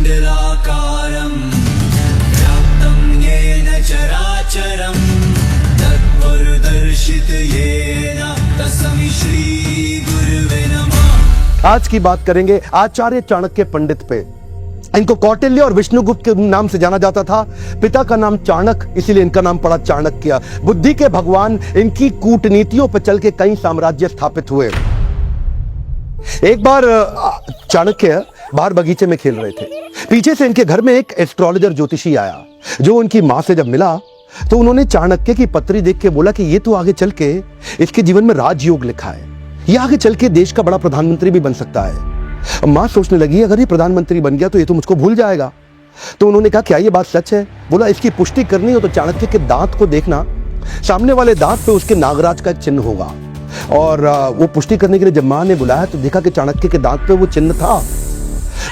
अखण्डलाकारं व्याप्तं येन चराचरं तत्त्वदर्शित येन तस्मै श्री गुरुवे नमः। आज की बात करेंगे आचार्य चाणक्य पंडित पे। इनको कौटिल्य और विष्णुगुप्त के नाम से जाना जाता था। पिता का नाम चाणक्य, इसीलिए इनका नाम पड़ा चाणक्य। बुद्धि के भगवान, इनकी कूटनीतियों पर चल के कई साम्राज्य स्थापित हुए। एक बार चाणक्य बाहर बगीचे में खेल रहे थे। पीछे से इनके घर में एक एस्ट्रोलॉजर ज्योतिषी आया, जो उनकी मां से जब मिला तो उन्होंने चाणक्य की पत्री देख के बोला कि ये तो आगे चल के इसके जीवन में राजयोग लिखा है, ये आगे चल के देश का बड़ा प्रधानमंत्री भी बन सकता है। मां सोचने लगी अगर ये प्रधानमंत्री बन गया तो ये तो मुझको भूल जाएगा। तो उन्होंने कहा क्या ये बात सच है? बोला इसकी पुष्टि करनी हो तो चाणक्य के दांत को देखना, सामने वाले दांत पे उसके नागराज का चिन्ह होगा। और वो पुष्टि करने के लिए जब मां ने बुलाया तो देखा कि चाणक्य के दांत पे वो चिन्ह था।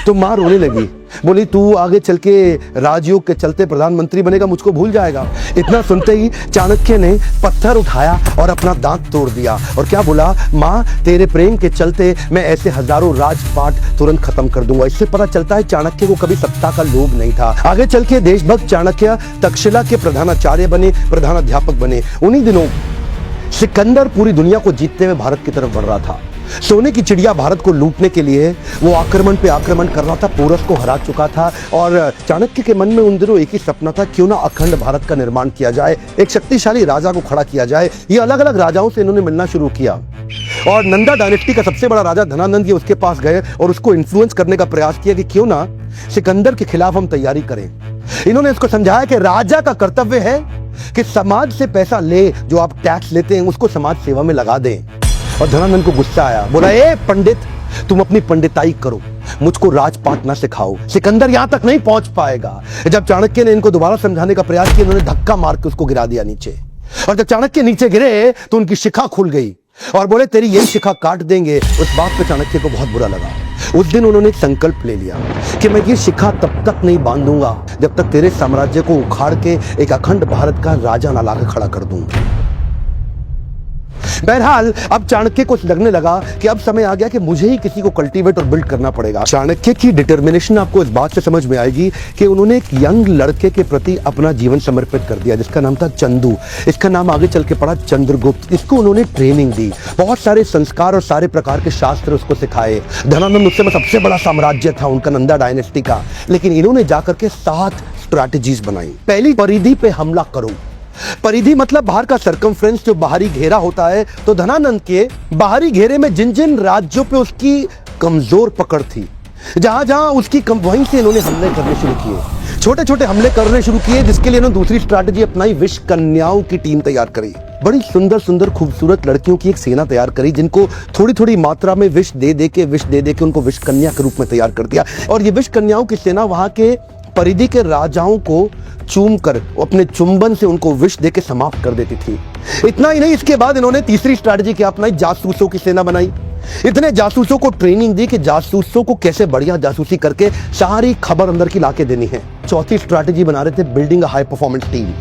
तो मां रोने लगी, बोली तू आगे चल के राजयोग के चलते प्रधानमंत्री बनेगा, मुझको भूल जाएगा। इतना सुनते ही चाणक्य ने पत्थर उठाया और अपना दांत तोड़ दिया और क्या बोला, मां तेरे प्रेम के चलते मैं ऐसे हजारों राजपाट तुरंत खत्म कर दूंगा। इससे पता चलता है चाणक्य को कभी सत्ता का लोभ नहीं था। आगे चल के देशभक्त चाणक्य तक्षशिला के प्रधानाचार्य बने, प्रधानाध्यापक बने। उन्हीं दिनों सिकंदर पूरी दुनिया को जीतते हुए भारत की तरफ बढ़ रहा था। सोने की चिड़िया भारत को लूटने के लिए वो आक्रमण पे आक्रमण कर रहा था, पोरस को हरा चुका था। और चाणक्य के मन में उन दिनों एक ही सपना था, क्यों ना अखंड भारत का निर्माण किया जाए, एक शक्तिशाली राजा को खड़ा किया जाए। ये अलग अलग राजाओं से इन्होंने मिलना शुरू किया और नंदा डायनेस्टी का सबसे बड़ा राजा धनानंद, ये उसके पास गए और उसको इन्फ्लुएंस करने का प्रयास किया कि क्यों ना सिकंदर के खिलाफ हम तैयारी करें। इन्होंने इसको समझाया कि राजा का कर्तव्य है कि समाज से पैसा ले, जो आप टैक्स लेते हैं उसको समाज सेवा में लगा दें। और धनानंद को गुस्सा आया, बोला ए पंडित तुम अपनी पंडिताई करो, मुझको राजपाट ना सिखाओ, सिकंदर यहां तक नहीं पहुंच पाएगा। जब चाणक्य ने इनको दोबारा समझाने का प्रयास किया, इन्होंने धक्का मार के उसको गिरा दिया नीचे। और जब चाणक्य नीचे गिरे तो उनकी शिखा खुल गई और बोले तेरी यही शिखा काट देंगे। उस बात पे चाणक्य को बहुत बुरा लगा। उस दिन उन्होंने एक संकल्प ले लिया कि मैं ये शिखा तब तक नहीं बांधूंगा जब तक तेरे साम्राज्य को उखाड़ के एक अखंड भारत का राजा ना लाकर खड़ा कर दूं। बहरहाल अब चाणक्य को लगने लगा कि अब समय आ गया कि मुझे ही किसी को कल्टीवेट और बिल्ड करना पड़ेगा। चाणक्य की डिटर्मिनेशन आपको इस बात से समझ में आएगी कि उन्होंने एक यंग लड़के के प्रति अपना जीवन समर्पित कर दिया, जिसका नाम था चंदू। इसका नाम आगे चल के पड़ा चंद्रगुप्त। इसको उन्होंने ट्रेनिंग दी, बहुत सारे संस्कार और सारे प्रकार के शास्त्र उसको सिखाए। धनानंद उस समय सबसे बड़ा साम्राज्य था उनका, नंदा डायनेस्टी का। लेकिन इन्होंने जाकर के 7 स्ट्रैटेजीज बनाई। पहली, परिधि पे हमला करो। परिधि मतलब बाहर का सर्कमफ्रेंस, जो बाहरी घेरा होता है। तो धनानंद के बाहरी घेरे में जिन जिन राज्यों पे उसकी कमजोर पकड़ थी, जहां जहां उसकी वहीं से इन्होंने हमले करने शुरू किए, छोटे छोटे हमले करने शुरू किए, जिसके लिए इन्होंने दूसरी स्ट्रैटेजी अपनाई, विष कन्याओं की टीम तैयार करी। बड़ी सुंदर सुंदर खूबसूरत लड़कियों की एक सेना तैयार करी, जिनको थोड़ी थोड़ी मात्रा में विष दे दे के उनको विष कन्या के रूप में तैयार कर दिया। और ये विष कन्याओं की सेना वहां के परिधि के राजाओं को चूम कर अपने चुंबन से उनको विष देके समाप्त कर देती थी। इतना ही नहीं, इसके बाद इन्होंने तीसरी स्ट्रैटेजी क्या अपनाई, जासूसों की सेना बनाई। इतने जासूसों को ट्रेनिंग दी कि जासूसों को कैसे बढ़िया जासूसी करके सारी खबर अंदर की लाके देनी है। चौथी स्ट्रैटेजी बना रहे थे, building a high performance team.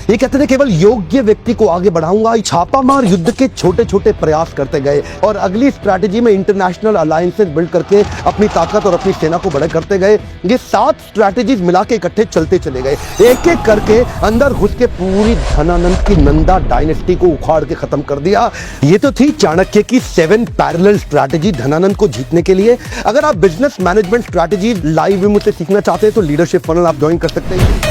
ये कहते थे केवल योग्य व्यक्ति को आगे बढ़ाऊंगा। छापामार युद्ध के छोटे छोटे प्रयास करते गए और अगली स्ट्रैटेजी में इंटरनेशनल अलायंसेस बिल्ड करके अपनी ताकत और अपनी सेना को बड़े करते गए। ये 7 स्ट्रैटेजीज मिला के इकट्ठे चलते चले गए, एक एक करके अंदर घुस के पूरी धनानंद की नंदा डायनेस्टी को उखाड़ के खत्म कर दिया। ये तो थी चाणक्य की 7 पैरेलल स्ट्रैटेजी धनानंद को जीतने के लिए। अगर आप बिजनेस मैनेजमेंट स्ट्रैटेजी लाइव में मुझसे सीखना चाहते हैं तो लीडरशिप फनल आप ज्वाइन कर सकते हैं।